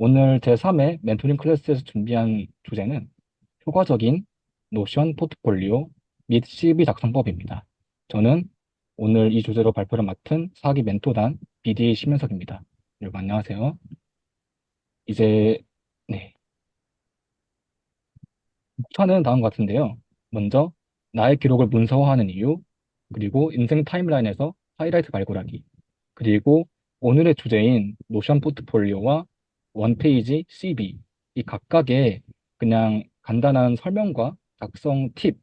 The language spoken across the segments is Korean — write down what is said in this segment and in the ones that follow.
오늘 제3회 멘토링 클래스에서 준비한 주제는 효과적인 노션 포트폴리오 및 CV 작성법입니다. 저는 오늘 이 주제로 발표를 맡은 사기 멘토단 BDA 심현석입니다. 여러분 안녕하세요. 이제 네, 목차는 다음과 같은데요. 먼저 나의 기록을 문서화하는 이유, 그리고 인생 타임라인에서 하이라이트 발굴하기, 그리고 오늘의 주제인 노션 포트폴리오와 원페이지 CV, 이 각각의 그냥 간단한 설명과 작성 팁,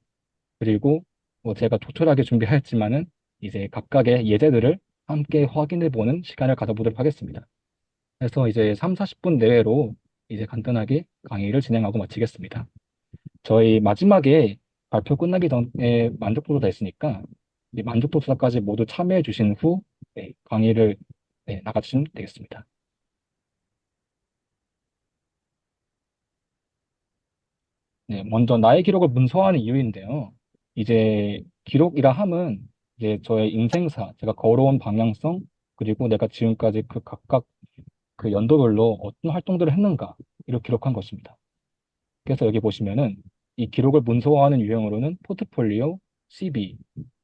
그리고 뭐 제가 조촐하게 준비하였지만은 이제 각각의 예제들을 함께 확인해 보는 시간을 가져보도록 하겠습니다. 그래서 이제 3, 40분 내외로 이제 간단하게 강의를 진행하고 마치겠습니다. 저희 마지막에 발표 끝나기 전에 만족도가 있으니까 이 만족도 수사까지 모두 참여해 주신 후 네, 강의를 나가주시면 되겠습니다. 네, 먼저 나의 기록을 문서화하는 이유인데요. 이제 기록이라 함은 이제 저의 인생사, 제가 걸어온 방향성, 그리고 내가 지금까지 그 각각 그 연도별로 어떤 활동들을 했는가, 이를 기록한 것입니다. 그래서 여기 보시면은 이 기록을 문서화하는 유형으로는 포트폴리오, CV,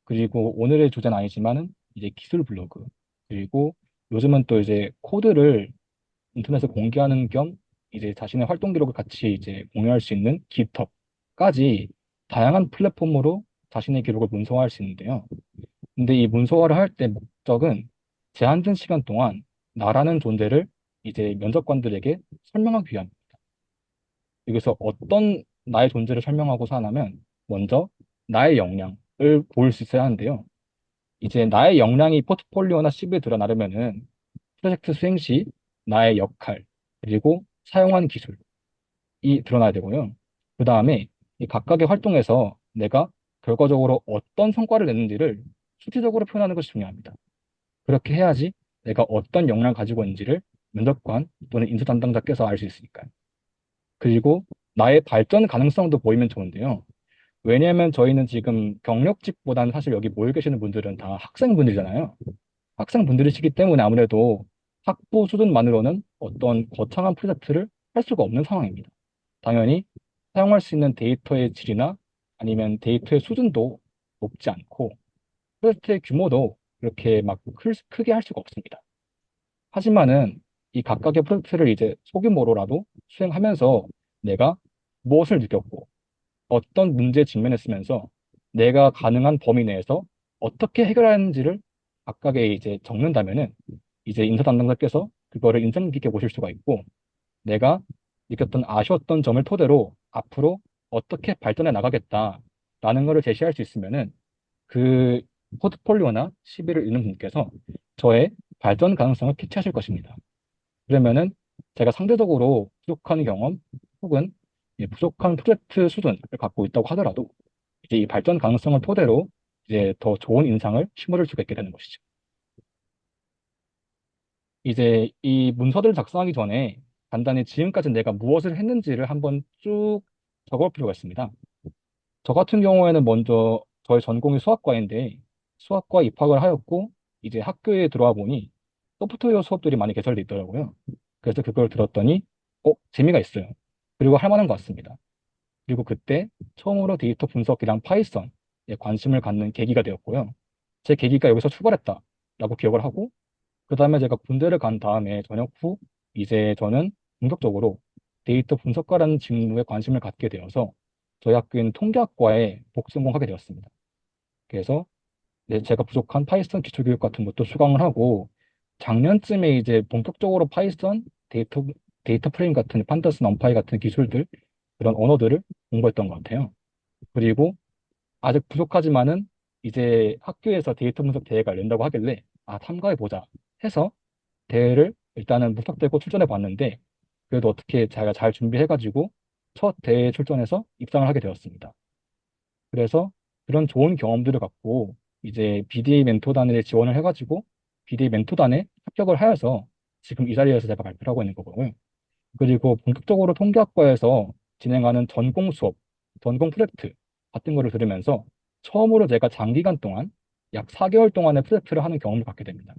그리고 오늘의 주제는 아니지만은 이제 기술 블로그, 그리고 요즘은 또 이제 코드를 인터넷에 공개하는 겸 이제 자신의 활동 기록을 같이 이제 공유할 수 있는 깃허브까지 다양한 플랫폼으로 자신의 기록을 문서화할 수 있는데요. 근데 이 문서화를 할 때 목적은 제한된 시간 동안 나라는 존재를 이제 면접관들에게 설명하기 위함. 여기서 어떤 나의 존재를 설명하고 사냐면 먼저 나의 역량을 보일 수 있어야 하는데요. 이제 나의 역량이 포트폴리오나 CV에 드러나려면은 프로젝트 수행 시 나의 역할 그리고 사용한 기술이 드러나야 되고요. 그 다음에 이 각각의 활동에서 내가 결과적으로 어떤 성과를 냈는지를 수치적으로 표현하는 것이 중요합니다. 그렇게 해야지 내가 어떤 역량을 가지고 있는지를 면접관 또는 인수 담당자께서 알 수 있으니까요. 그리고 나의 발전 가능성도 보이면 좋은데요. 왜냐하면 저희는 지금 경력직보다는 사실 여기 모여 계시는 분들은 다 학생분들이잖아요. 학생분들이시기 때문에 아무래도 학부 수준만으로는 어떤 거창한 프로젝트를 할 수가 없는 상황입니다. 당연히 사용할 수 있는 데이터의 질이나 아니면 데이터의 수준도 높지 않고 프로젝트의 규모도 그렇게 막 크게 할 수가 없습니다. 하지만은 이 각각의 프로젝트를 이제 소규모로라도 수행하면서 내가 무엇을 느꼈고 어떤 문제에 직면했으면서 내가 가능한 범위 내에서 어떻게 해결하는지를 각각의 이제 적는다면은 이제 인사 담당자께서 그거를 인상 깊게 보실 수가 있고 내가 느꼈던 아쉬웠던 점을 토대로 앞으로 어떻게 발전해 나가겠다라는 거를 제시할 수 있으면은 그 포트폴리오나 CV를 읽는 분께서 저의 발전 가능성을 캐치하실 것입니다. 그러면은 제가 상대적으로 부족한 경험 혹은 부족한 프로젝트 수준을 갖고 있다고 하더라도 이제 이 발전 가능성을 토대로 이제 더 좋은 인상을 심어줄 수가 있게 되는 것이죠. 이제 이 문서들을 작성하기 전에 간단히 지금까지 내가 무엇을 했는지를 한번 쭉 적어볼 필요가 있습니다. 저 같은 경우에는 먼저 저의 전공이 수학과인데 수학과 입학을 하였고 이제 학교에 들어와 보니 소프트웨어 수업들이 많이 개설돼 있더라고요. 그래서 그걸 들었더니 재미가 있어요. 그리고 할 만한 것 같습니다. 그리고 그때 처음으로 데이터 분석이랑 파이썬에 관심을 갖는 계기가 되었고요. 제 계기가 여기서 출발했다라고 기억을 하고 그 다음에 제가 군대를 간 다음에 전역 후 이제 저는 본격적으로 데이터 분석가라는 직무에 관심을 갖게 되어서 저희 학교인 통계학과에 복전공하게 되었습니다. 그래서 제가 부족한 파이썬 기초 교육 같은 것도 수강을 하고 작년쯤에 이제 본격적으로 파이썬 데이터 프레임 같은 판다스 넘파이 같은 기술들 그런 언어들을 공부했던 것 같아요. 그리고 아직 부족하지만은 이제 학교에서 데이터 분석 대회가 열린다고 하길래 참가해 보자 해서 대회를 일단은 무턱대고 출전해 봤는데 그래도 어떻게 제가 잘 준비해가지고 첫 대회에 출전해서 입상을 하게 되었습니다. 그래서 그런 좋은 경험들을 갖고 이제 BDA 멘토단에 지원을 해가지고 BDA 멘토단에 합격을 하여서 지금 이 자리에서 제가 발표를 하고 있는 거고요. 그리고 본격적으로 통계학과에서 진행하는 전공 수업, 전공 프로젝트 같은 거를 들으면서 처음으로 제가 장기간 동안 약 4개월 동안의 프로젝트를 하는 경험을 갖게 됩니다.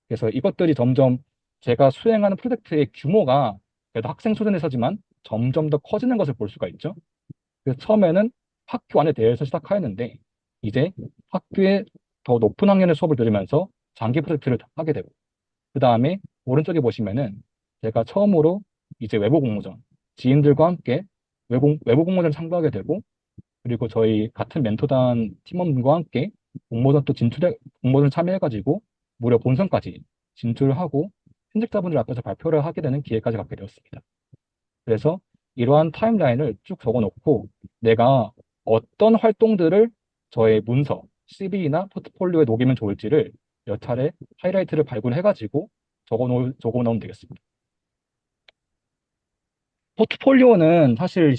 그래서 이것들이 점점 제가 수행하는 프로젝트의 규모가 그래도 학생 수준에서지만 점점 더 커지는 것을 볼 수가 있죠. 그래서 처음에는 학교 안에 대해서 시작하였는데 이제 학교에 더 높은 학년의 수업을 들으면서 장기 프로젝트를 하게 되고 그 다음에 오른쪽에 보시면은 제가 처음으로 이제 외부 공모전 지인들과 함께 외부 공모전 참가하게 되고 그리고 저희 같은 멘토단 팀원분과 함께 공모전 참여해가지고 무려 본선까지 진출하고 편집자분들 앞에서 발표를 하게 되는 기회까지 갖게 되었습니다. 그래서 이러한 타임라인을 쭉 적어놓고 내가 어떤 활동들을 저의 문서, CV나 포트폴리오에 녹이면 좋을지를 몇 차례 하이라이트를 발굴해가지고 적어놓으면 되겠습니다. 포트폴리오는 사실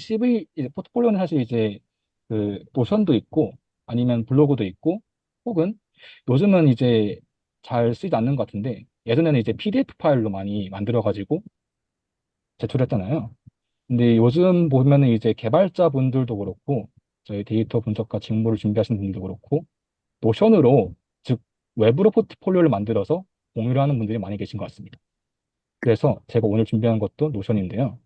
이제 그 노션도 있고 아니면 블로그도 있고 혹은 요즘은 이제 잘 쓰지 않는 것 같은데 예전에는 이제 PDF 파일로 많이 만들어가지고 제출했잖아요. 근데 요즘 보면은 이제 개발자분들도 그렇고 저희 데이터 분석과 직무를 준비하시는 분들도 그렇고 노션으로 즉 외부로 포트폴리오를 만들어서 공유를 하는 분들이 많이 계신 것 같습니다. 그래서 제가 오늘 준비한 것도 노션인데요.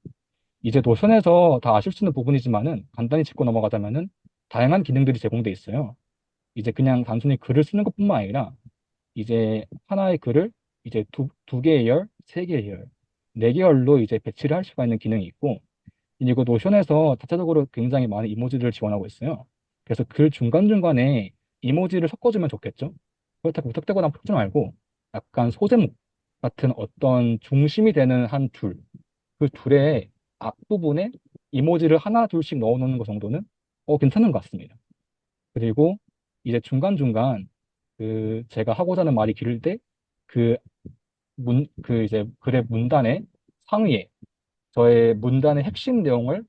이제 노션에서 다 아실 수 있는 부분이지만은 간단히 짚고 넘어가자면은 다양한 기능들이 제공돼 있어요. 이제 그냥 단순히 글을 쓰는 것뿐만 아니라 이제 하나의 글을 이제 두 개의 열, 세 개의 열, 네 개열로 이제 배치를 할 수가 있는 기능이 있고 그리고 노션에서 자체적으로 굉장히 많은 이모지를 지원하고 있어요. 그래서 글 중간중간에 이모지를 섞어주면 좋겠죠? 그렇다고 무턱대거나 풀지 말고 약간 소제목 같은 어떤 중심이 되는 한 줄, 그 줄의 앞부분에 이모지를 하나, 둘씩 넣어놓는 것 정도는 괜찮은 것 같습니다. 그리고 이제 중간중간 그 제가 하고자 하는 말이 길을 때 그 그 이제 글의 문단의 상위에 저의 문단의 핵심 내용을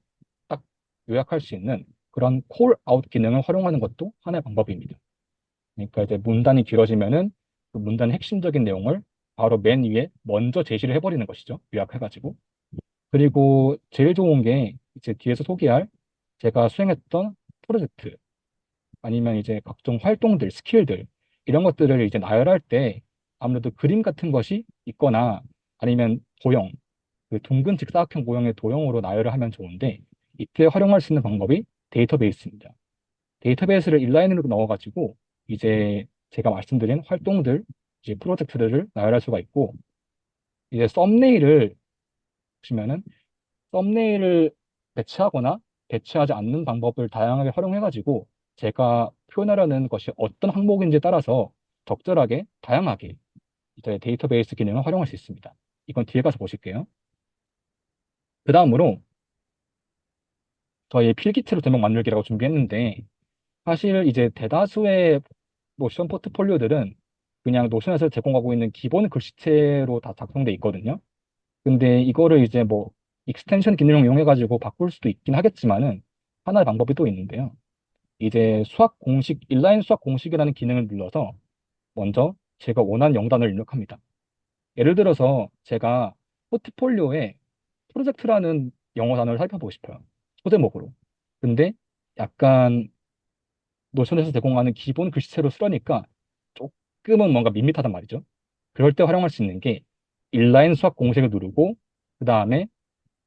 딱 요약할 수 있는 그런 콜 아웃 기능을 활용하는 것도 하나의 방법입니다. 그러니까 이제 문단이 길어지면은 그 문단의 핵심적인 내용을 바로 맨 위에 먼저 제시를 해버리는 것이죠. 요약해가지고. 그리고 제일 좋은 게 이제 뒤에서 소개할 제가 수행했던 프로젝트 아니면 이제 각종 활동들, 스킬들 이런 것들을 이제 나열할 때 아무래도 그림 같은 것이 있거나 아니면 도형, 그 둥근 직사각형 모형의 도형으로 나열을 하면 좋은데 이때 활용할 수 있는 방법이 데이터베이스입니다. 데이터베이스를 인라인으로 넣어가지고 이제 제가 말씀드린 활동들, 이제 프로젝트들을 나열할 수가 있고 이제 보시면은 썸네일을 배치하거나 배치하지 않는 방법을 다양하게 활용해가지고 제가 표현하려는 것이 어떤 항목인지에 따라서 적절하게 다양하게 이제 데이터베이스 기능을 활용할 수 있습니다. 이건 뒤에 가서 보실게요. 그 다음으로 저희 필기체로 제목 만들기라고 준비했는데 사실 이제 대다수의 노션 포트폴리오들은 그냥 노션에서 제공하고 있는 기본 글씨체로 다 작성돼 있거든요. 근데 이거를 이제 뭐 익스텐션 기능을 이용해가지고 바꿀 수도 있긴 하겠지만은 하나의 방법이 또 있는데요. 이제 인라인 수학 공식이라는 기능을 눌러서 먼저 제가 원하는 영단을 입력합니다. 예를 들어서 제가 포트폴리오에 프로젝트라는 영어 단어를 살펴보고 싶어요. 소제목으로. 근데 약간 노션에서 제공하는 기본 글씨체로 쓰려니까 조금은 뭔가 밋밋하단 말이죠. 그럴 때 활용할 수 있는 게 인라인 수학 공식을 누르고 그 다음에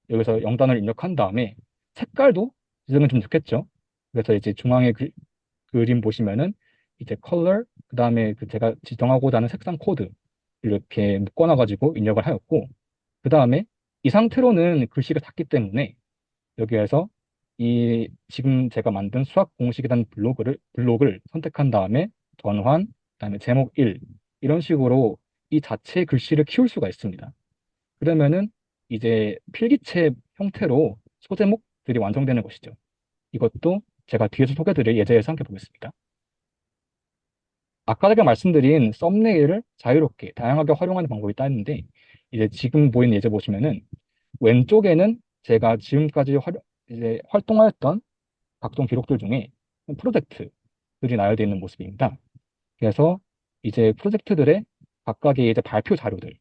여기서 영단을 입력한 다음에 색깔도 지정은 좀 좋겠죠. 그래서 이제 중앙에 그림 보시면은 이제 컬러 그 다음에 그 제가 지정하고자 하는 색상 코드 이렇게 묶어놔가지고 입력을 하였고 그 다음에 이 상태로는 글씨가 작기 때문에 여기에서 이 지금 제가 만든 수학 공식이라는 블록을 선택한 다음에 전환, 그다음에 제목 1 이런 식으로 이 자체의 글씨를 키울 수가 있습니다. 그러면은 이제 필기체 형태로 소제목들이 완성되는 것이죠. 이것도 제가 뒤에서 소개드릴 예제에서 함께 보겠습니다. 아까 제가 말씀드린 썸네일을 자유롭게 다양하게 활용하는 방법이 있다 했는데 이제 지금 보이는 예제 보시면은 왼쪽에는 제가 지금까지 이제 활동하였던 각종 기록들 중에 프로젝트들이 나열되어 있는 모습입니다. 그래서 이제 프로젝트들의 각각의 이제 발표 자료들을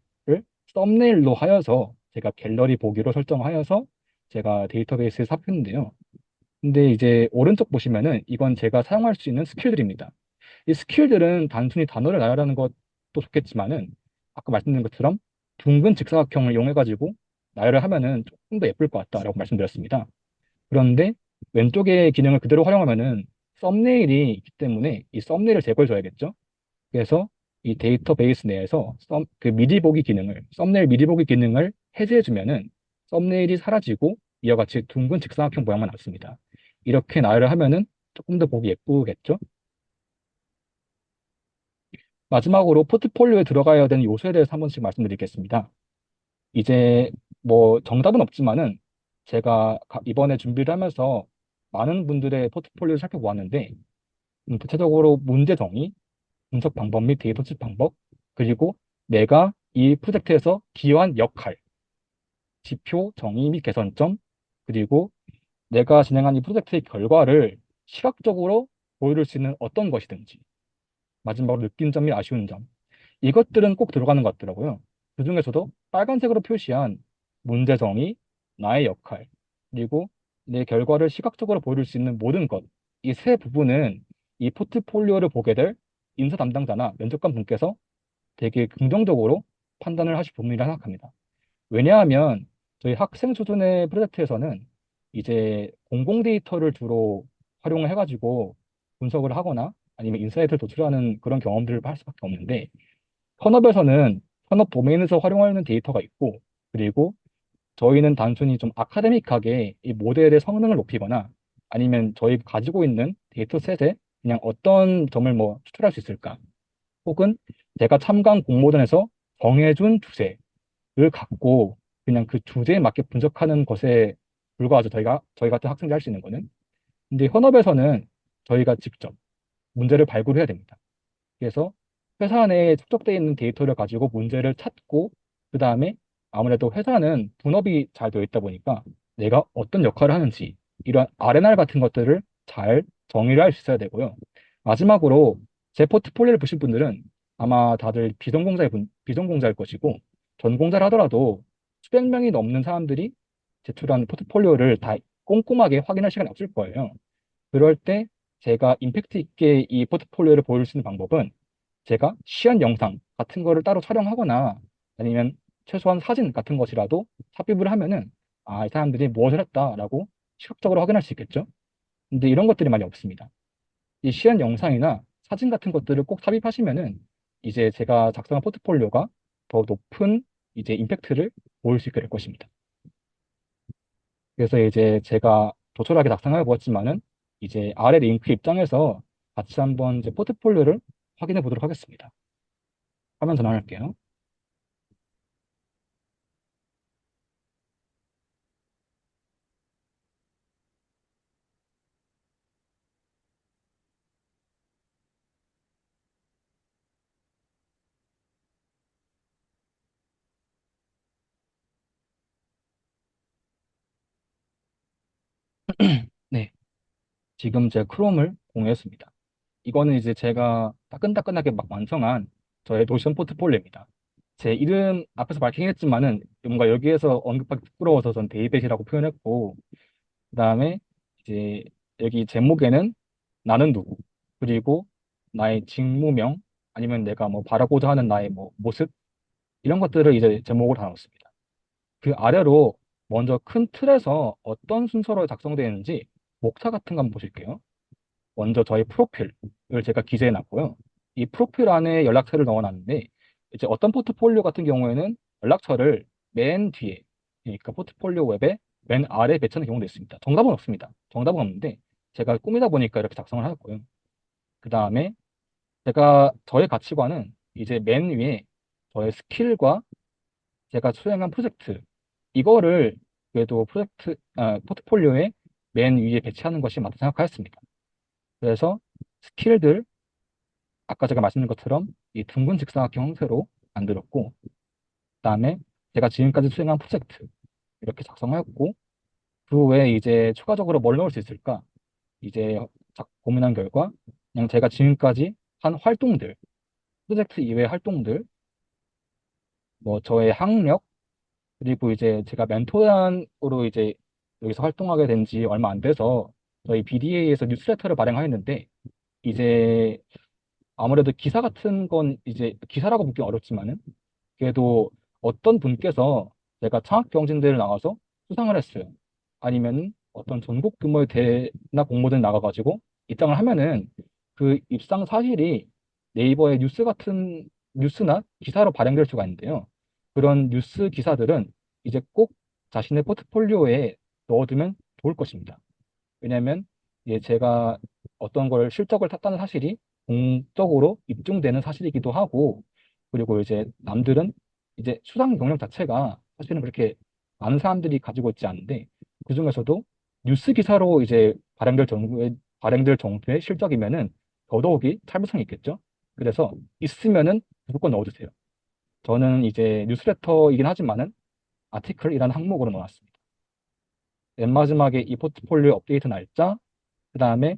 썸네일로 하여서 제가 갤러리 보기로 설정하여서 제가 데이터베이스에 삽했는데요. 근데 이제 오른쪽 보시면은 이건 제가 사용할 수 있는 스킬들입니다. 이 스킬들은 단순히 단어를 나열하는 것도 좋겠지만은 아까 말씀드린 것처럼 둥근 직사각형을 이용해가지고 나열을 하면은 조금 더 예쁠 것 같다라고 말씀드렸습니다. 그런데 왼쪽의 기능을 그대로 활용하면은 썸네일이 있기 때문에 이 썸네일을 제거해줘야겠죠. 그래서 이 데이터베이스 내에서 그 미리 보기 기능을, 썸네일 미리 보기 기능을 해제해주면은 썸네일이 사라지고 이와 같이 둥근 직사각형 모양만 남습니다. 이렇게 나열을 하면은 조금 더 보기 예쁘겠죠? 마지막으로 포트폴리오에 들어가야 되는 요소에 대해서 한 번씩 말씀드리겠습니다. 이제 뭐 정답은 없지만은 제가 이번에 준비를 하면서 많은 분들의 포트폴리오를 살펴보았는데 구체적으로 문제 정의, 분석 방법 및 데이터 수집 방법, 그리고 내가 이 프로젝트에서 기여한 역할, 지표, 정의 및 개선점, 그리고 내가 진행한 이 프로젝트의 결과를 시각적으로 보여줄 수 있는 어떤 것이든지, 마지막으로 느낀 점 및 아쉬운 점, 이것들은 꼭 들어가는 것 같더라고요. 그중에서도 빨간색으로 표시한 문제 정의, 나의 역할, 그리고 내 결과를 시각적으로 보여줄 수 있는 모든 것, 이 세 부분은 이 포트폴리오를 보게 될 인사 담당자나 면접관 분께서 되게 긍정적으로 판단을 하실 부분이라 생각합니다. 왜냐하면 저희 학생 수준의 프로젝트에서는 이제 공공 데이터를 주로 활용을 해가지고 분석을 하거나 아니면 인사이트를 도출하는 그런 경험들을 할 수밖에 없는데 현업에서는 현업 도메인에서 활용하는 데이터가 있고 그리고 저희는 단순히 좀 아카데믹하게 이 모델의 성능을 높이거나 아니면 저희 가지고 있는 데이터셋에 그냥 어떤 점을 뭐 추출할 수 있을까 혹은 제가 참가한 공모전에서 정해준 주제를 갖고 그냥 그 주제에 맞게 분석하는 것에 불과하죠. 저희 같은 학생들이 할 수 있는 거는. 근데 현업에서는 저희가 직접 문제를 발굴해야 됩니다. 그래서 회사 내에 축적되어 있는 데이터를 가지고 문제를 찾고 그 다음에 아무래도 회사는 분업이 잘 되어 있다 보니까 내가 어떤 역할을 하는지 이런 R&R 같은 것들을 잘 정의를 할 수 있어야 되고요. 마지막으로 제 포트폴리오를 보신 분들은 아마 다들 비전공자일 것이고 전공자를 하더라도 수백 명이 넘는 사람들이 제출한 포트폴리오를 다 꼼꼼하게 확인할 시간이 없을 거예요. 그럴 때 제가 임팩트 있게 이 포트폴리오를 보여줄 수 있는 방법은 제가 시연 영상 같은 거를 따로 촬영하거나 아니면 최소한 사진 같은 것이라도 삽입을 하면은 아, 이 사람들이 무엇을 했다라고 시각적으로 확인할 수 있겠죠. 근데 이런 것들이 많이 없습니다. 이 시연 영상이나 사진 같은 것들을 꼭 삽입하시면은 이제 제가 작성한 포트폴리오가 더 높은 이제 임팩트를 보일 수 있게 될 것입니다. 그래서 이제 제가 조촐하게 작성해 보았지만은 이제 아래 링크 입장에서 같이 한번 이제 포트폴리오를 확인해 보도록 하겠습니다. 화면 전환할게요. 네, 지금 제 크롬을 공유했습니다. 이거는 이제 제가 따끈따끈하게 막 완성한 저의 노션 포트폴리오입니다. 제 이름 앞에서 밝히긴 했지만은 뭔가 여기에서 언급하기 부끄러워서 전 데이빗이라고 표현했고, 그다음에 이제 여기 제목에는 나는 누구, 그리고 나의 직무명, 아니면 내가 뭐 바라고자 하는 나의 뭐 모습, 이런 것들을 이제 제목으로 나눴습니다. 그 아래로 먼저 큰 틀에서 어떤 순서로 작성되어 있는지 목차 같은 거 한번 보실게요. 먼저 저희 프로필을 제가 기재해 놨고요. 이 프로필 안에 연락처를 넣어 놨는데 이제 어떤 포트폴리오 같은 경우에는 연락처를 맨 뒤에 그러니까 포트폴리오 웹의 맨 아래 배치하는 경우도 있습니다. 정답은 없습니다. 정답은 없는데 제가 꾸미다 보니까 이렇게 작성을 하였고요. 그 다음에 제가 저의 가치관은 이제 맨 위에 저의 스킬과 제가 수행한 프로젝트 이거를 그래도 포트폴리오의 맨 위에 배치하는 것이 맞다 생각하였습니다. 그래서 스킬들 아까 제가 말씀드린 것처럼 이 둥근 직사각형 형태로 만들었고 그다음에 제가 지금까지 수행한 프로젝트 이렇게 작성하였고 그 외에 이제 추가적으로 뭘 넣을 수 있을까 이제 고민한 결과 그냥 제가 지금까지 한 활동들 프로젝트 이외의 활동들 뭐 저의 학력 그리고 이제 제가 멘토단으로 이제 여기서 활동하게 된 지 얼마 안 돼서 저희 BDA에서 뉴스레터를 발행하였는데 이제 아무래도 기사 같은 건 이제 기사라고 묻기 어렵지만은 그래도 어떤 분께서 내가 창학경진대회를 나가서 수상을 했어요. 아니면 어떤 전국 규모의 대회나 공모전 나가가지고 입상을 하면은 그 입상 사실이 네이버의 뉴스 같은 뉴스나 기사로 발행될 수가 있는데요. 그런 뉴스 기사들은 이제 꼭 자신의 포트폴리오에 넣어두면 좋을 것입니다. 왜냐하면 이제 제가 어떤 걸 실적을 탔다는 사실이 공적으로 입증되는 사실이기도 하고, 그리고 이제 남들은 이제 수상 경력 자체가 사실은 그렇게 많은 사람들이 가지고 있지 않은데, 그중에서도 뉴스 기사로 이제 발행될 정도의 실적이면은 더더욱이 참을성이 있겠죠. 그래서 있으면은 무조건 넣어주세요. 저는 이제 뉴스레터이긴 하지만은 아티클이라는 항목으로 넣어놨습니다. 맨 마지막에 이 포트폴리오 업데이트 날짜, 그 다음에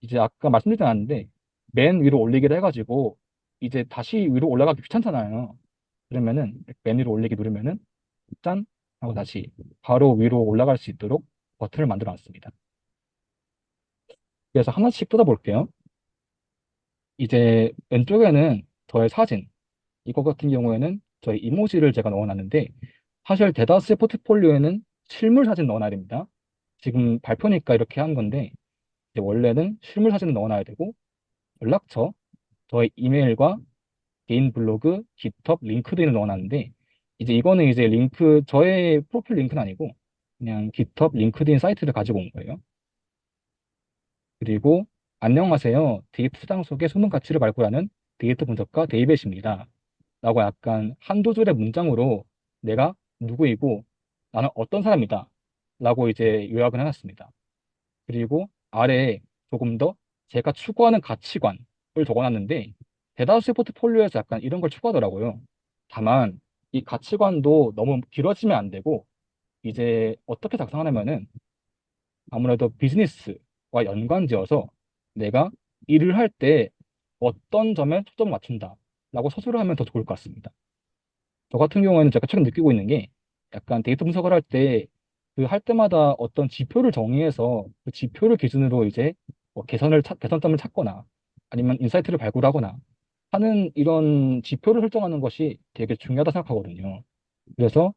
이제 아까 말씀드리지 않았는데 맨 위로 올리기를 해가지고 이제 다시 위로 올라가기 귀찮잖아요. 그러면은 맨 위로 올리기 누르면은 짠 하고 다시 바로 위로 올라갈 수 있도록 버튼을 만들어 놨습니다. 그래서 하나씩 뜯어볼게요. 이제 왼쪽에는 저의 사진, 이거 같은 경우에는 저희 이모지를 제가 넣어놨는데 사실 대다수의 포트폴리오에는 실물 사진 넣어놔야 됩니다. 지금 발표니까 이렇게 한 건데 이제 원래는 실물 사진을 넣어놔야 되고 연락처, 저의 이메일과 개인 블로그, 깃허브, 링크드인을 넣어놨는데 이제 이거는 이제 링크 저의 프로필 링크는 아니고 그냥 깃허브, 링크드인 사이트를 가지고 온 거예요. 그리고 안녕하세요. 데이터 수장 속의 숨은 가치를 발굴하는 데이터 분석가 데이빗입니다. 라고 약간 한두 줄의 문장으로 내가 누구이고 나는 어떤 사람이다. 라고 이제 요약을 해놨습니다. 그리고 아래에 조금 더 제가 추구하는 가치관을 적어놨는데 대다수의 포트폴리오에서 약간 이런 걸 추구하더라고요. 다만 이 가치관도 너무 길어지면 안 되고 이제 어떻게 작성하냐면은 아무래도 비즈니스와 연관지어서 내가 일을 할 때 어떤 점에 초점을 맞춘다 라고 서술을 하면 더 좋을 것 같습니다. 저 같은 경우에는 제가 최근 느끼고 있는 게 약간 데이터 분석을 할 때 그 할 때마다 어떤 지표를 정의해서 그 지표를 기준으로 이제 뭐 개선점을 찾거나 아니면 인사이트를 발굴하거나 하는 이런 지표를 설정하는 것이 되게 중요하다 생각하거든요. 그래서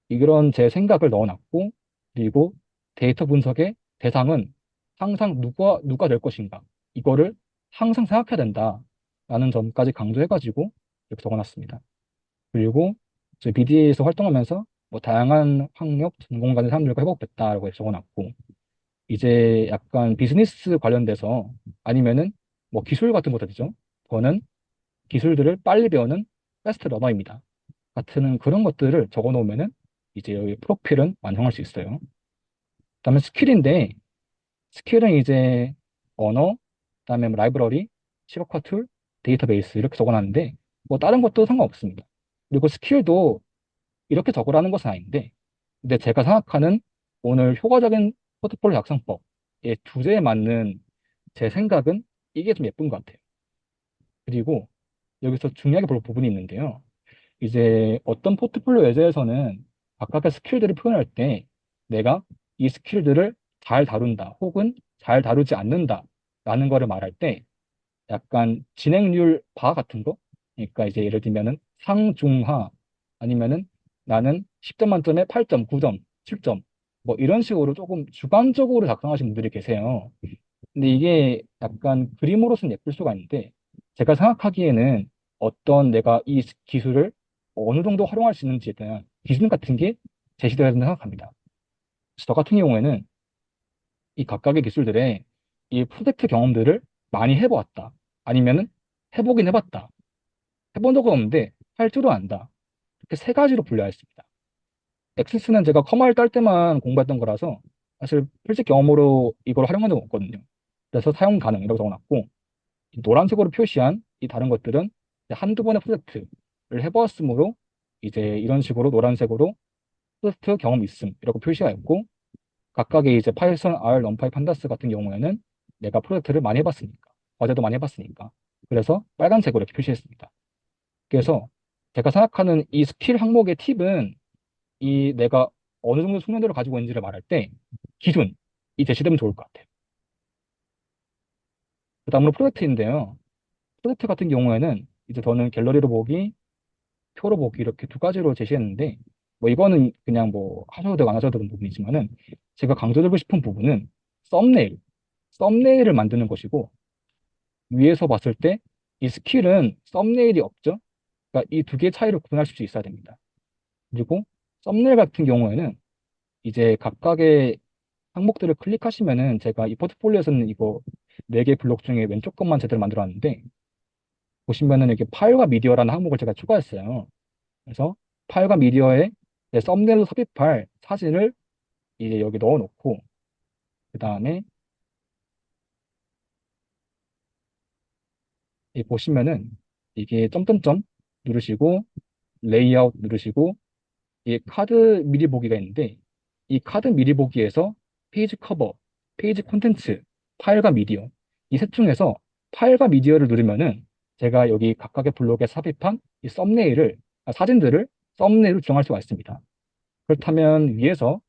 이런 제 생각을 넣어놨고 그리고 데이터 분석의 대상은 항상 누가 될 것인가 이거를 항상 생각해야 된다라는 점까지 강조해가지고 이렇게 적어놨습니다. 그리고 저희 BDA에서 활동하면서 뭐 다양한 학력, 전공 가진 사람들과 협업했다라고 적어놨고 이제 약간 비즈니스 관련돼서 아니면은 뭐 기술 같은 것들이죠. 저는 기술들을 빨리 배우는 패스트 러너입니다. 같은 그런 것들을 적어 놓으면은 이제 여기 프로필은 완성할 수 있어요. 그다음에 스킬인데 스킬은 이제 언어, 그다음에 뭐 라이브러리, 시각화 툴, 데이터베이스 이렇게 적어놨는데 뭐 다른 것도 상관없습니다. 그리고 스킬도 이렇게 적으라는 것은 아닌데, 근데 제가 생각하는 오늘 효과적인 포트폴리오 작성법의 주제에 맞는 제 생각은 이게 좀 예쁜 것 같아요. 그리고 여기서 중요하게 볼 부분이 있는데요. 이제 어떤 포트폴리오 예제에서는 각각의 스킬들을 표현할 때 내가 이 스킬들을 잘 다룬다 혹은 잘 다루지 않는다 라는 거를 말할 때 약간 진행률 바 같은 거? 그러니까 이제 예를 들면은 상중하 아니면은 나는 10점 만점에 8점, 9점, 7점 뭐 이런 식으로 조금 주관적으로 작성하신 분들이 계세요. 근데 이게 약간 그림으로서는 예쁠 수가 있는데 제가 생각하기에는 어떤 내가 이 기술을 어느 정도 활용할 수 있는지에 대한 기준 같은 게 제시되어야 된다고 생각합니다. 저 같은 경우에는 이 각각의 기술들의 이 프로젝트 경험들을 많이 해보았다. 아니면은 해보긴 해봤다. 해본 적은 없는데 할 줄은 안다. 이렇게 세 가지로 분류하였습니다. 엑세스는 제가 커마를 딸 때만 공부했던 거라서 사실 실직 경험으로 이걸 활용한 적은 없거든요. 그래서 사용 가능이라고 적어놨고 이 노란색으로 표시한 이 다른 것들은 이제 한두 번의 프로젝트를 해보았으므로 이제 이런 식으로 노란색으로 프로젝트 경험 있음 이라고 표시하였고 각각의 이제 파이썬, R, 넘파이, 판다스 같은 경우에는 내가 프로젝트를 많이 해봤으니까, 과제도 많이 해봤으니까. 그래서 빨간색으로 이렇게 표시했습니다. 그래서 제가 생각하는 이 스킬 항목의 팁은 이 내가 어느 정도 숙련도를 가지고 있는지를 말할 때 기준이 제시되면 좋을 것 같아요. 그 다음으로 프로젝트인데요. 프로젝트 같은 경우에는 이제 저는 갤러리로 보기, 표로 보기 이렇게 두 가지로 제시했는데 뭐 이거는 그냥 뭐 하셔도 되고 안 하셔도 되는 부분이지만은 제가 강조드리고 싶은 부분은 썸네일, 썸네일을 만드는 것이고 위에서 봤을 때 이 스킬은 썸네일이 없죠. 그러니까 이 두 개의 차이를 구분하실 수 있어야 됩니다. 그리고 썸네일 같은 경우에는 이제 각각의 항목들을 클릭하시면은 제가 이 포트폴리오에서는 이거 네 개 블록 중에 왼쪽 것만 제대로 만들어 놨는데 보시면은 이렇게 파일과 미디어라는 항목을 제가 추가했어요. 그래서 파일과 미디어에 이제 썸네일로 삽입할 사진을 이제 여기 넣어 놓고 그 다음에 이 보시면은 이게 점점점 누르시고 레이아웃 누르시고 이 카드 미리 보기가 있는데 이 카드 미리 보기에서 페이지 커버, 페이지 콘텐츠, 파일과 미디어 이 셋 중에서 파일과 미디어를 누르면은 제가 여기 각각의 블록에 삽입한 이 썸네일을 사진들을 썸네일로 지정할 수가 있습니다. 그렇다면 위에서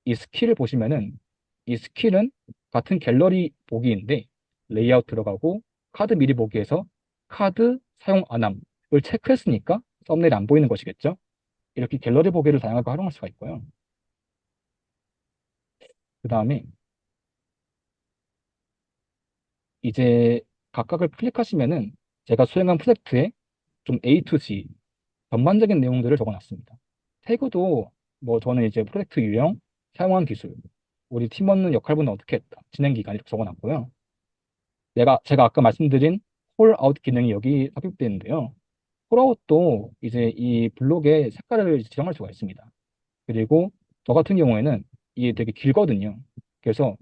이 스킬을 보시면은 이 스킬은 같은 갤러리 보기인데 레이아웃 들어가고 카드 미리 보기에서 카드 사용 안함을 체크했으니까 썸네일 안 보이는 것이겠죠. 이렇게 갤러리 보기를 다양하게 활용할 수가 있고요. 그 다음에 이제 각각을 클릭하시면은 제가 수행한 프로젝트에 좀 A to Z 전반적인 내용들을 적어놨습니다. 태그도 뭐 저는 이제 프로젝트 유형, 사용한 기술, 우리 팀원은 역할분은 어떻게 했다, 진행 기간 이렇게 적어놨고요. 제가 아까 말씀드린 콜아웃 기능이 여기 삽입되어 있는데요. 콜아웃도 이제 이 블록의 색깔을 지정할 수가 있습니다. 그리고 저 같은 경우에는 이게 되게 길거든요. 그래서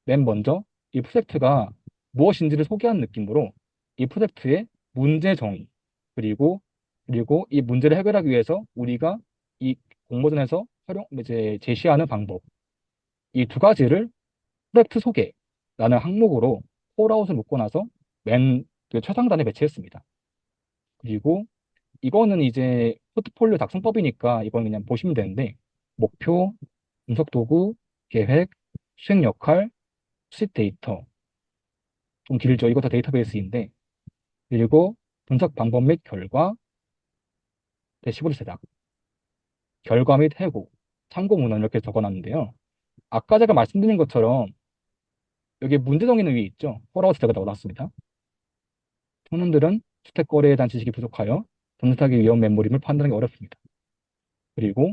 맨 먼저 이 프로젝트가 무엇인지를 소개하는 느낌으로 이 프로젝트의 문제 정의 그리고 이 문제를 해결하기 위해서 우리가 이 공모전에서 활용 이제 제시하는 방법 이 두 가지를 프로젝트 소개라는 항목으로 콜아웃을 묶고 나서 맨그 최상단에 배치했습니다. 그리고 이거는 이제 포트폴리오 작성법이니까 이건 그냥 보시면 되는데 목표, 분석 도구, 계획, 수행 역할, 수집 데이터 좀 길죠. 이것도 데이터베이스인데 그리고 분석 방법 및 결과, 대시보드 제작, 결과 및 해고, 참고 문헌 이렇게 적어놨는데요. 아까 제가 말씀드린 것처럼 여기 문제 정의는 위에 있죠. 홀아웃 제가 넣어놨습니다. 청년들은 주택거래에 대한 지식이 부족하여 전세사기 위험 매물임을 판단하기 어렵습니다. 그리고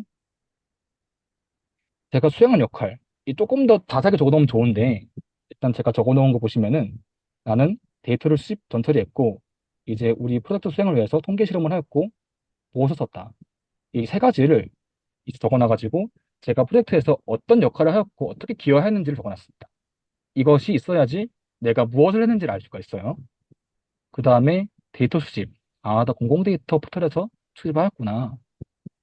제가 수행한 역할, 이 조금 더 자세하게 적어놓으면 좋은데 일단 제가 적어놓은 거 보시면은 나는 데이터를 수집 전처리했고 이제 우리 프로젝트 수행을 위해서 통계 실험을 했고 보고서 썼다. 이 세 가지를 이제 적어놔가지고 제가 프로젝트에서 어떤 역할을 하였고 어떻게 기여했는지를 적어놨습니다. 이것이 있어야지 내가 무엇을 했는지를 알 수가 있어요. 그 다음에 데이터 수집. 아, 나 공공 데이터 포털에서 수집하였구나.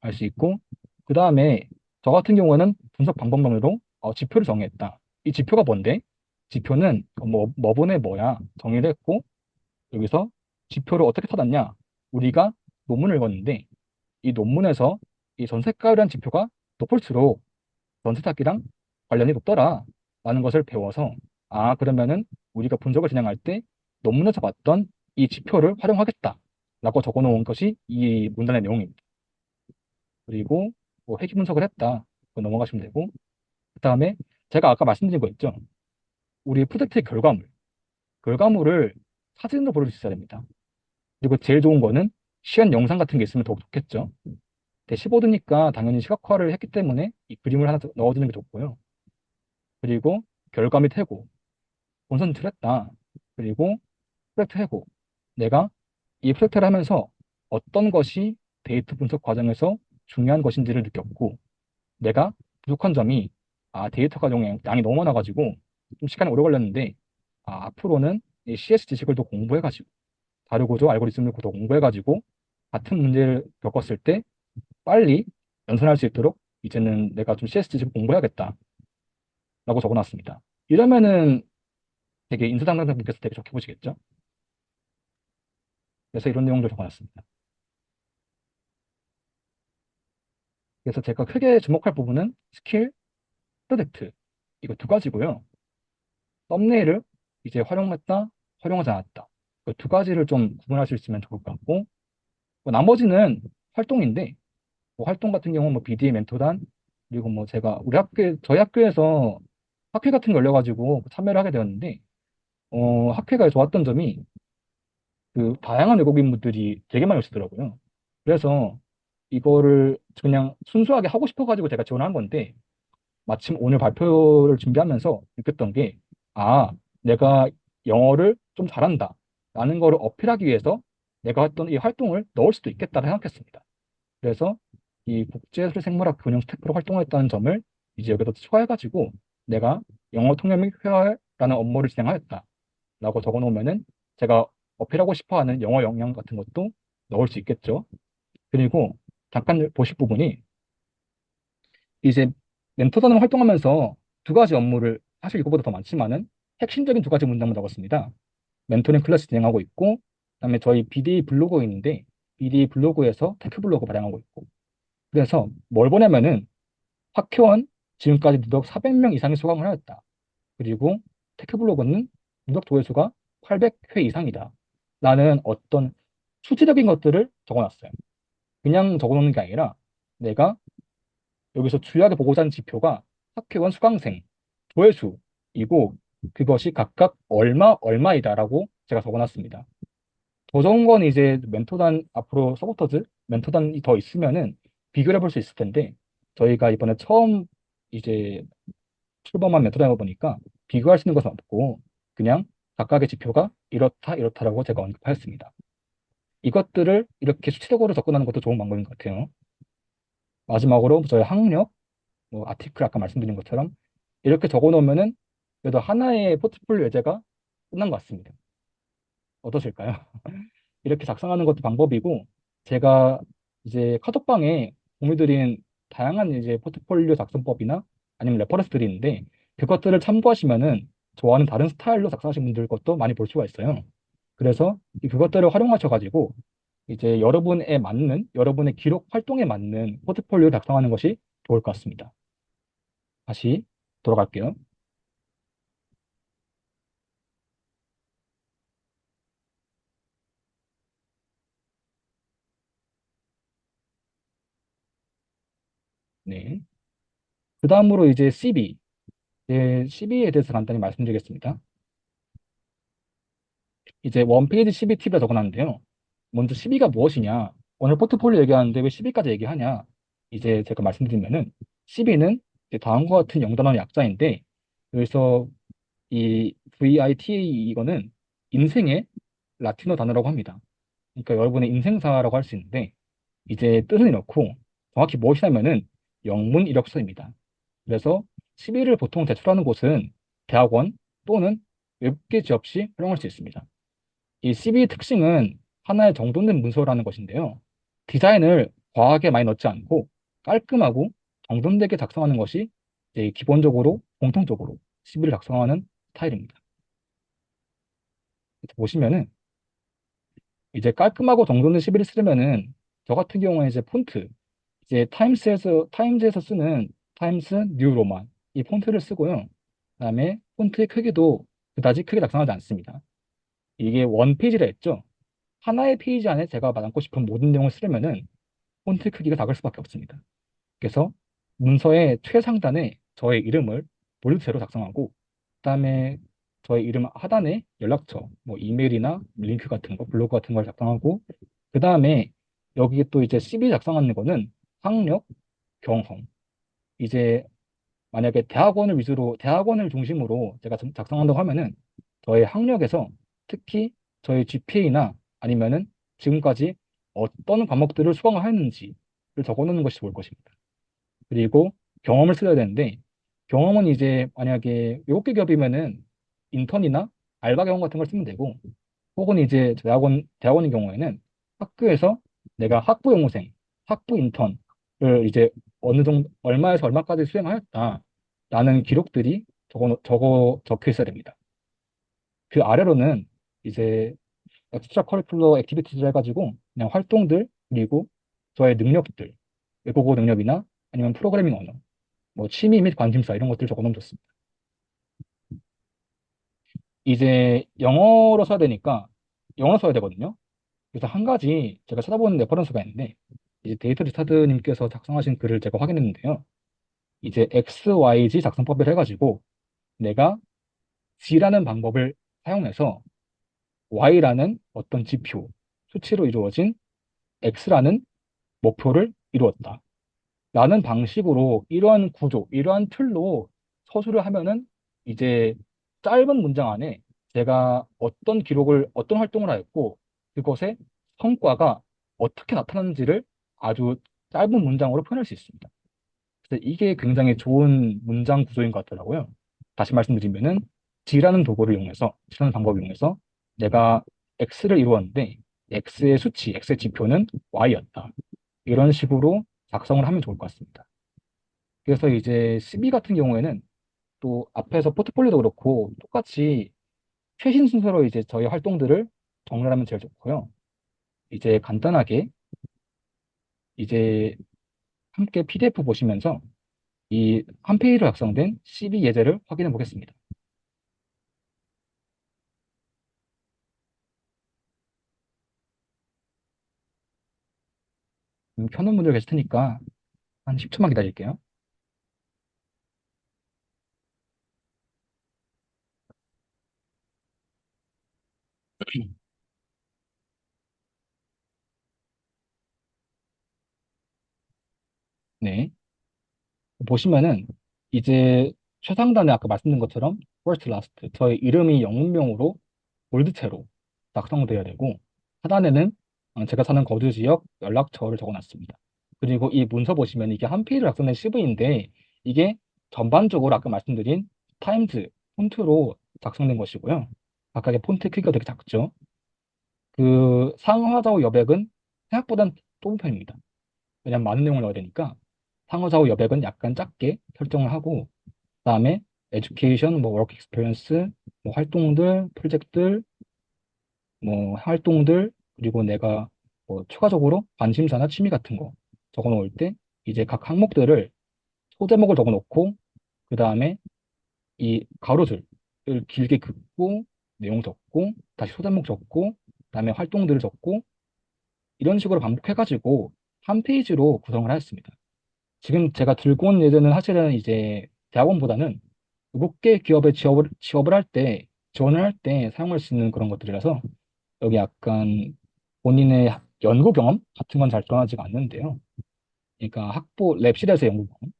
알 수 있고 그 다음에 저 같은 경우에는 분석 방법론으로 지표를 정의했다. 이 지표가 뭔데? 지표는 뭐분의 뭐야 정의를 했고 여기서 지표를 어떻게 찾았냐? 우리가 논문을 읽었는데 이 논문에서 이 전세가율이라는 지표가 높을수록 전세타기랑 관련이 높더라 라는 것을 배워서 아 그러면은 우리가 분석을 진행할 때 논문에서 봤던 이 지표를 활용하겠다 라고 적어 놓은 것이 이 문단의 내용입니다. 그리고 뭐 회귀 분석을 했다. 그거 넘어가시면 되고 그 다음에 제가 아까 말씀드린 거 있죠. 우리 프로젝트의 결과물을 사진으로 보여줄 수 있어야 됩니다. 그리고 제일 좋은 거는 시간 영상 같은 게 있으면 더욱 좋겠죠. 대시보드니까 당연히 시각화를 했기 때문에 이 그림을 하나 더 넣어주는 게 좋고요. 그리고 결과 및 해고, 본선 진출했다. 그리고 프로젝트 해고. 내가 이 프로젝트를 하면서 어떤 것이 데이터 분석 과정에서 중요한 것인지를 느꼈고 내가 부족한 점이 데이터 가정에 양이 너무 많아가지고 좀 시간이 오래 걸렸는데 앞으로는 이 CS 지식을 더 공부해가지고 다루고조 알고리즘을 더 공부해가지고 같은 문제를 겪었을 때 빨리 연산할 수 있도록 이제는 내가 좀 CS 지식을 공부해야겠다라고 적어놨습니다. 이러면은 되게 인사당당분께서 되게 좋게 보시겠죠? 그래서 이런 내용들 적어놨습니다. 그래서 제가 크게 주목할 부분은 스킬, 프로젝트 이거 두 가지고요. 썸네일을 이제 활용했다, 활용하지 않았다. 그 두 가지를 좀 구분할 수 있으면 좋을 것 같고 뭐 나머지는 활동인데, 뭐 활동 같은 경우는 뭐 BDA 멘토단, 그리고 뭐 제가 우리 학교, 저희 학교에서 학회 같은 거 열려가지고 참여를 하게 되었는데, 학회가 좋았던 점이 그 다양한 외국인 분들이 되게 많이 오시더라고요. 그래서 이거를 그냥 순수하게 하고 싶어가지고 제가 지원한 건데, 마침 오늘 발표를 준비하면서 느꼈던 게, 아, 내가 영어를 좀 잘한다. 라는 거를 어필하기 위해서 내가 했던 이 활동을 넣을 수도 있겠다고 생각했습니다. 그래서 이 국제생물학 교양 스태프로 활동했다는 점을 이제 여기다 추가해가지고 내가 영어 통역 및 회화라는 업무를 진행하였다. 라고 적어 놓으면은 제가 어필하고 싶어 하는 영어 역량 같은 것도 넣을 수 있겠죠. 그리고 잠깐 보실 부분이 이제 멘토단으로 활동하면서 두 가지 업무를 사실 이거보다 더 많지만은 핵심적인 두 가지 문장만 적었습니다. 멘토링 클래스 진행하고 있고, 그다음에 저희 BD 블로그 있는데 BD 블로그에서 테크 블로그 발행하고 있고, 그래서 뭘 보냐면은 학회원 지금까지 누적 400명 이상이 수강을 하였다. 그리고 테크 블로그는 누적 조회수가 800회 이상이다. 라는 어떤 수치적인 것들을 적어놨어요. 그냥 적어놓는 게 아니라 내가 여기서 주요하게 보고자 하는 지표가 학회원 수강생 조회수이고 그것이 각각 얼마이다라고 제가 적어놨습니다. 더 좋은 건 이제 멘토단 앞으로 서포터즈 멘토단이 더 있으면은 비교를 해볼 수 있을 텐데 저희가 이번에 처음 이제 출범한 멘토단이다 보니까 비교할 수 있는 것은 없고 그냥 각각의 지표가 이렇다 이렇다라고 제가 언급하였습니다. 이것들을 이렇게 수치적으로 접근하는 것도 좋은 방법인 것 같아요. 마지막으로 저희 학력 뭐 아티클 아까 말씀드린 것처럼 이렇게 적어 놓으면은 그래도 하나의 포트폴리오 예제가 끝난 것 같습니다. 어떠실까요? 이렇게 작성하는 것도 방법이고 제가 이제 카톡방에 공유드린 다양한 이제 포트폴리오 작성법이나 아니면 레퍼런스들이 있는데 그것들을 참고하시면은 저와는 다른 스타일로 작성하신 분들 것도 많이 볼 수가 있어요. 그래서 그것들을 활용하셔 가지고 이제 여러분에 맞는 여러분의 기록 활동에 맞는 포트폴리오 작성하는 것이 좋을 것 같습니다. 다시 돌아갈게요. 네. 그 다음으로 이제 CV. 네, CV에 대해서 간단히 말씀드리겠습니다. 이제 원페이지 CV 팁을 적어놨는데요. 먼저 CV가 무엇이냐? 오늘 포트폴리오 얘기하는데 왜 CV까지 얘기하냐? 이제 제가 말씀드리면은 CV는 다음과 같은 영단어의 약자인데 그래서 이 VITA 이거는 인생의 라틴어 단어라고 합니다. 그러니까 여러분의 인생사라고 할 수 있는데 이제 뜻을 넣고 정확히 무엇이냐면은 영문 이력서입니다. 그래서 CV를 보통 제출하는 곳은 대학원 또는 외국계 지업 시 활용할 수 있습니다. 이 CV의 특징은 하나의 정돈된 문서라는 것인데요. 디자인을 과하게 많이 넣지 않고 깔끔하고 정돈되게 작성하는 것이 이제 기본적으로 공통적으로 CV를 작성하는 스타일입니다. 보시면은 이제 깔끔하고 정돈된 CV를 쓰려면은 저 같은 경우에 이제 폰트 이제 타임즈에서 쓰는 타임스 뉴 로만 이 폰트를 쓰고요. 그다음에 폰트의 크기도 그다지 크게 작성하지 않습니다. 이게 원 페이지라 했죠. 하나의 페이지 안에 제가 담고 싶은 모든 내용을 쓰려면은 폰트 크기가 작을 수밖에 없습니다. 그래서 문서의 최상단에 저의 이름을 볼드체로 작성하고 그다음에 저의 이름 하단에 연락처, 뭐 이메일이나 링크 같은 거, 블로그 같은 걸 작성하고 그다음에 여기 또 이제 CV 작성하는 거는 학력, 경험. 이제 만약에 대학원을 중심으로 제가 작성한다고 하면은 저의 학력에서 특히 저의 GPA나 아니면은 지금까지 어떤 과목들을 수강을 했는지를 적어 놓는 것이 좋을 것입니다. 그리고 경험을 써야 되는데 경험은 이제 만약에 외국계 기업이면은 인턴이나 알바 경험 같은 걸 쓰면 되고 혹은 이제 대학원인 경우에는 학교에서 내가 학부 용무생, 학부 인턴을 이제 어느 정도 얼마에서 얼마까지 수행하였다라는 기록들이 적혀 있어야 됩니다. 그 아래로는 이제 엑스트라 커리큘러 액티비티를 해가지고 그냥 활동들 그리고 저의 능력들 외국어 능력이나 아니면 프로그래밍 언어 뭐 취미 및 관심사 이런 것들 적어놓으면 좋습니다. 이제 영어로 써야 되니까 영어로 써야 되거든요. 그래서 한 가지 제가 찾아보는 레퍼런스가 있는데, 이제 데이터 리타드님께서 작성하신 글을 제가 확인했는데요. 이제 XYZ 작성법을 해가지고 내가 G라는 방법을 사용해서 Y라는 어떤 지표, 수치로 이루어진 X라는 목표를 이루었다. 라는 방식으로 이러한 구조, 이러한 틀로 서술을 하면은 이제 짧은 문장 안에 제가 어떤 기록을, 어떤 활동을 하였고 그것의 성과가 어떻게 나타나는지를 아주 짧은 문장으로 표현할 수 있습니다. 그래서 이게 굉장히 좋은 문장 구조인 것 같더라고요. 다시 말씀드리면은 G라는 도구를 이용해서, G라는 방법을 이용해서 내가 X를 이루었는데 X의 수치, X의 지표는 Y였다. 이런 식으로 작성을 하면 좋을 것 같습니다. 그래서 이제 CB 같은 경우에는 또 앞에서 포트폴리오도 그렇고 똑같이 최신 순서로 이제 저희 활동들을 정리하면 제일 좋고요. 이제 간단하게 이제 함께 PDF 보시면서 이 한 페이지로 작성된 CB 예제를 확인해 보겠습니다. 켜놓은 분들 계실 테니까 한 10초만 기다릴게요. 네. 보시면은 이제 최상단에 아까 말씀드린 것처럼 first, last 저의 이름이 영문명으로 볼드체로 작성되어야 되고 하단에는 제가 사는 거주 지역 연락처를 적어놨습니다. 그리고 이 문서 보시면 이게 한 페이지로 작성된 CV인데 이게 전반적으로 아까 말씀드린 타임즈 폰트로 작성된 것이고요. 각각의 폰트 크기가 되게 작죠. 그 상하좌우 여백은 생각보다 좁은 편입니다. 왜냐면 많은 내용을 넣어야 되니까 상하좌우 여백은 약간 작게 설정을 하고 그다음에 에듀케이션, 뭐 워크 익스피리언스, 뭐 활동들, 프로젝트들, 뭐 활동들 그리고 내가 뭐 추가적으로 관심사나 취미 같은 거 적어 놓을 때 이제 각 항목들을 소제목을 적어 놓고 그다음에 이 가로줄을 길게 긋고 내용 적고 다시 소제목 적고 그다음에 활동들을 적고 이런 식으로 반복해 가지고 한 페이지로 구성을 하였습니다. 지금 제가 들고 온 예제는 사실은 이제 대학원보다는 외국계 기업에 취업을 할 때, 지원을 할 때 사용할 수 있는 그런 것들이라서 여기 약간 본인의 연구 경험 같은 건 잘 드러나지가 않는데요. 그러니까 학부 랩실에서 연구 경험.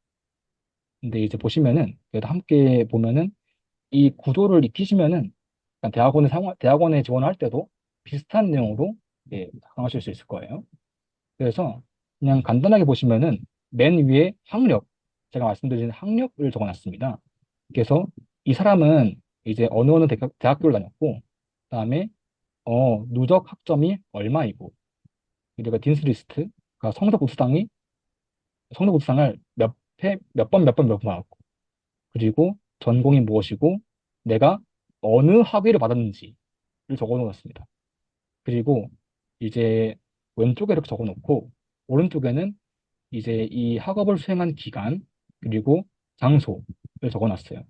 근데 이제 보시면은, 그래도 함께 보면은 이 구조를 익히시면은 약간 대학원에 지원할 때도 비슷한 내용으로 예, 작성하실 수 있을 거예요. 그래서 그냥 간단하게 보시면은 맨 위에 학력, 제가 말씀드린 학력을 적어놨습니다. 그래서 이 사람은 이제 어느 대학교를 다녔고, 그다음에 누적 학점이 얼마이고, 그리고 딘스 리스트, 그러니까 성적 우수상을 몇 번 받았고, 그리고 전공이 무엇이고, 내가 어느 학위를 받았는지를 적어 놓았습니다. 그리고 이제 왼쪽에 이렇게 적어 놓고, 오른쪽에는 이제 이 학업을 수행한 기간, 그리고 장소를 적어 놨어요.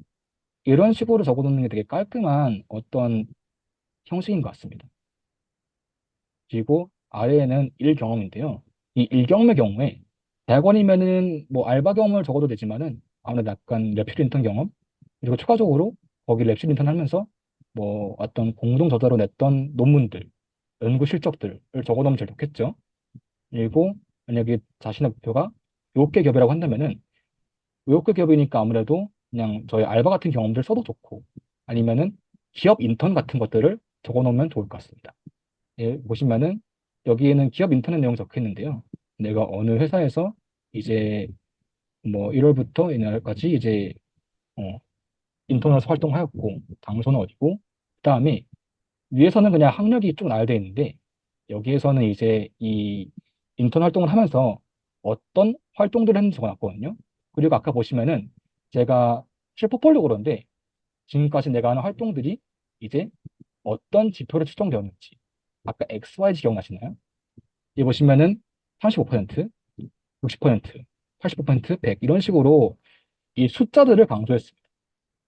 이런 식으로 적어 놓는 게 되게 깔끔한 어떤 형식인 것 같습니다. 그리고 아래에는 일 경험인데요. 이 일 경험의 경우에 대학원이면은 뭐 알바 경험을 적어도 되지만은 아무래도 약간 랩실 인턴 경험 그리고 추가적으로 거기 랩실 인턴 하면서 뭐 어떤 공동 저자로 냈던 논문들, 연구 실적들을 적어놓으면 제일 좋겠죠. 그리고 만약에 자신의 목표가 외국계 기업이라고 한다면은 외국계 기업이니까 아무래도 그냥 저희 알바 같은 경험들 써도 좋고 아니면은 기업 인턴 같은 것들을 적어놓으면 좋을 것 같습니다. 예, 보시면은 여기에는 기업 인터넷 내용 적혀 있는데요. 내가 어느 회사에서 이제 뭐 1월부터 이날까지 이제 어, 인터넷 활동하였고 장소는 어디고 그다음에 위에서는 그냥 학력이 쭉 나열되어 있는데 여기에서는 이제 이 인턴 활동을 하면서 어떤 활동들을 했는지 적어놨거든요. 그리고 아까 보시면은 제가 실포폴리오 그런데 지금까지 내가 하는 활동들이 이제 어떤 지표로 추정되었는지 아까 XYZ 기억나시나요? 여기 보시면은 35%, 60%, 85%, 100 이런 식으로 이 숫자들을 강조했습니다.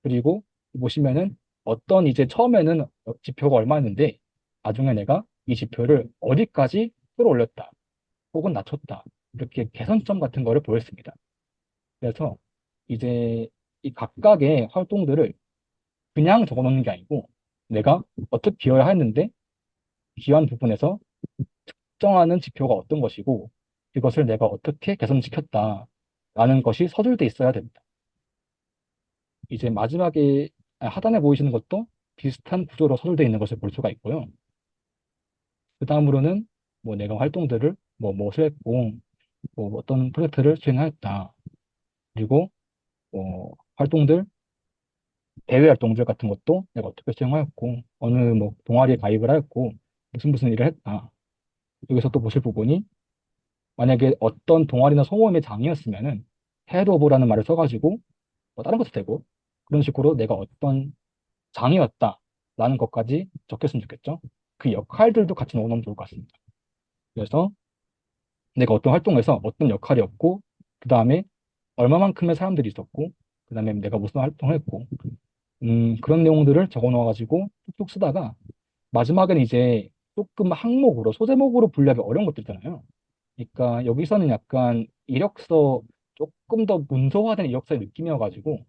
그리고 보시면은 어떤 이제 처음에는 지표가 얼마였는데 나중에 내가 이 지표를 어디까지 끌어올렸다, 혹은 낮췄다, 이렇게 개선점 같은 거를 보였습니다. 그래서 이제 이 각각의 활동들을 그냥 적어놓는 게 아니고 내가 어떻게 기여를 했는데 기여한 부분에서 특정하는 지표가 어떤 것이고 이것을 내가 어떻게 개선시켰다라는 것이 서술돼 있어야 됩니다. 이제 마지막에 하단에 보이시는 것도 비슷한 구조로 서술되어 있는 것을 볼 수가 있고요. 그 다음으로는 뭐 내가 활동들을 무엇을 했고 뭐 어떤 프로젝트를 수행하였다. 그리고 활동들, 대외 활동들 같은 것도 내가 어떻게 수행하였고 어느 뭐 동아리에 가입을 하였고 무슨 일을 했다. 여기서 또 보실 부분이 만약에 어떤 동아리나 소모임의 장이었으면은 헤드오브라는 말을 써가지고 뭐 다른 것도 되고 그런 식으로 내가 어떤 장이었다라는 것까지 적혔으면 좋겠죠. 그 역할들도 같이 넣어놓으면 좋을 것 같습니다. 그래서 내가 어떤 활동에서 어떤 역할이었고 그 다음에 얼마만큼의 사람들이 있었고 그 다음에 내가 무슨 활동을 했고 그런 내용들을 적어 놓아가지고 뚝뚝 쓰다가 마지막에는 이제 조금 항목으로 소제목으로 분류하기 어려운 것들 있잖아요. 그러니까 여기서는 약간 이력서 조금 더 문서화된 이력서의 느낌이어가지고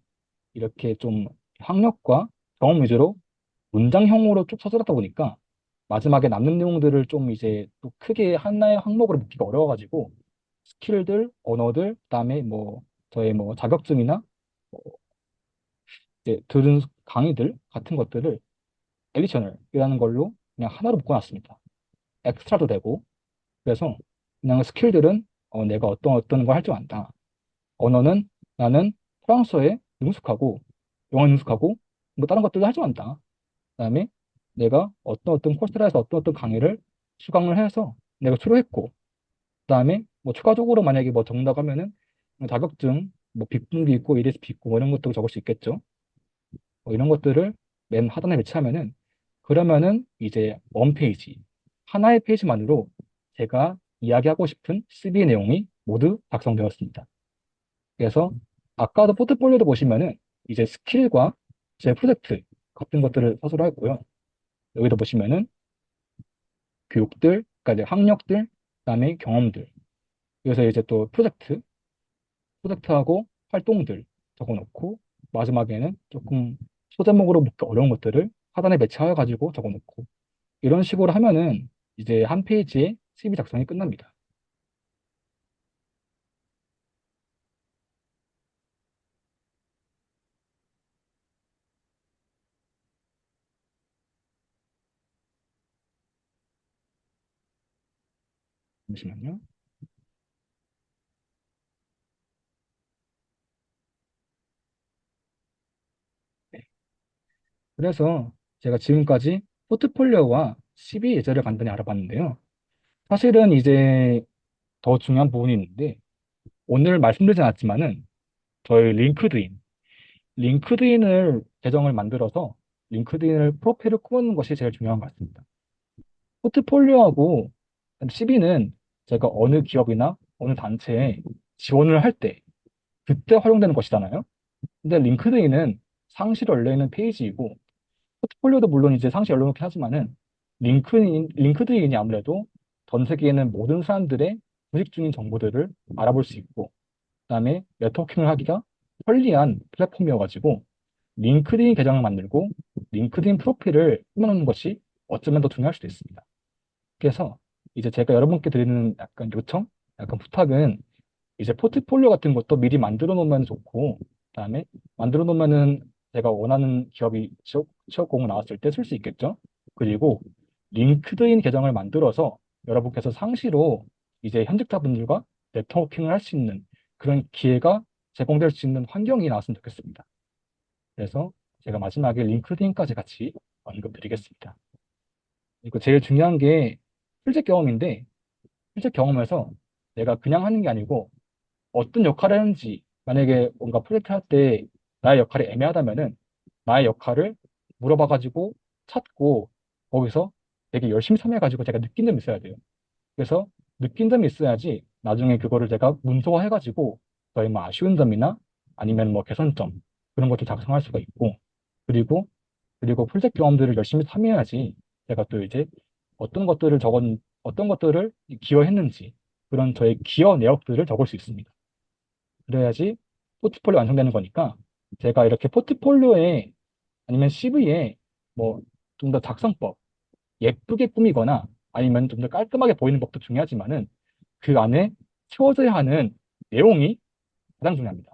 이렇게 좀 학력과 경험 위주로 문장형으로 쭉 서술하다 보니까 마지막에 남는 내용들을 좀 이제 또 크게 하나의 항목으로 묶기가 어려워가지고 스킬들, 언어들, 그다음에 뭐 저의 뭐 자격증이나 뭐 이제 들은 강의들 같은 것들을 에디셔널이라는 걸로 그냥 하나로 묶어놨습니다. 엑스트라도 되고 그래서 그냥 스킬들은 내가 어떤 걸 할 줄 안다. 언어는 나는 프랑스어에 능숙하고 영어 능숙하고 뭐 다른 것들도 할 줄 안다. 그다음에 내가 어떤 코스라에서 어떤 강의를 수강을 해서 내가 수료했고 그다음에 뭐 추가적으로 만약에 뭐 적는다고 하면은 자격증 뭐 빅분기 있고 EDSP 있고 뭐 이런 것도 적을 수 있겠죠. 이런 것들을 맨 하단에 배치하면은 그러면은 이제 원 페이지 하나의 페이지만으로 제가 이야기하고 싶은 CV 내용이 모두 작성되었습니다. 그래서 아까도 포트폴리오도 보시면은 이제 스킬과 제 프로젝트 같은 것들을 서술하였고요. 여기도 보시면은 교육들, 그러니까 이제 학력들, 그다음에 경험들. 그래서 이제 또 프로젝트하고 활동들 적어놓고 마지막에는 조금 소제목으로 묻기 어려운 것들을 하단에 배치하여 가지고 적어놓고 이런 식으로 하면은 이제 한 페이지에 CV 작성이 끝납니다. 잠시만요. 네. 그래서 제가 지금까지 포트폴리오와 CV 예제를 간단히 알아봤는데요. 사실은 이제 더 중요한 부분이 있는데 오늘 말씀드리진 않았지만은 저희 링크드인을 계정을 만들어서 링크드인을 프로필을 꾸미는 것이 제일 중요한 것 같습니다. 포트폴리오하고 CV는 제가 어느 기업이나 어느 단체에 지원을 할 때 그때 활용되는 것이잖아요. 근데 링크드인은 상시로 열려있는 페이지이고 포트폴리오도 물론 이제 상시 열려놓긴 하지만은 링크드인이 아무래도 전 세계에 있는 모든 사람들의 구직 중인 정보들을 알아볼 수 있고 그다음에 네트워킹을 하기가 편리한 플랫폼이어가지고 링크드인 계정을 만들고 링크드인 프로필을 꾸며놓는 것이 어쩌면 더 중요할 수도 있습니다. 그래서 이제 제가 여러분께 드리는 약간 요청, 약간 부탁은 이제 포트폴리오 같은 것도 미리 만들어 놓으면 좋고, 그다음에 만들어 놓으면은 제가 원하는 기업이 취업 공고 나왔을 때 쓸 수 있겠죠. 그리고 링크드인 계정을 만들어서 여러분께서 상시로 이제 현직자분들과 네트워킹을 할 수 있는 그런 기회가 제공될 수 있는 환경이 나왔으면 좋겠습니다. 그래서 제가 마지막에 링크드인까지 같이 언급드리겠습니다. 그리고 제일 중요한 게 실제 경험인데, 실제 경험에서 내가 그냥 하는 게 아니고 어떤 역할을 하는지, 만약에 뭔가 프로젝트 할 때 나의 역할이 애매하다면은 나의 역할을 물어봐가지고 찾고 거기서 되게 열심히 참여해가지고 제가 느낀 점이 있어야 돼요. 그래서 느낀 점이 있어야지 나중에 그거를 제가 문서화해가지고 저희 뭐 아쉬운 점이나 아니면 뭐 개선점 그런 것도 작성할 수가 있고 그리고 프로젝트 경험들을 열심히 참여해야지 제가 또 이제 어떤 것들을 기여했는지, 그런 저의 기여 내역들을 적을 수 있습니다. 그래야지 포트폴리오 완성되는 거니까, 제가 이렇게 포트폴리오에 아니면 CV에 뭐 좀 더 작성법, 예쁘게 꾸미거나 아니면 좀 더 깔끔하게 보이는 법도 중요하지만은 그 안에 채워져야 하는 내용이 가장 중요합니다.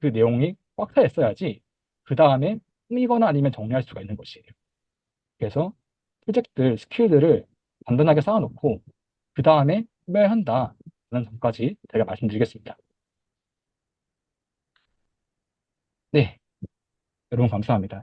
그 내용이 꽉 차 있어야지 그 다음에 꾸미거나 아니면 정리할 수가 있는 것이에요. 그래서 프로젝트들, 스킬들을 단단하게 쌓아놓고 그 다음에 구매한다 라는 점까지 제가 말씀드리겠습니다. 네, 여러분 감사합니다.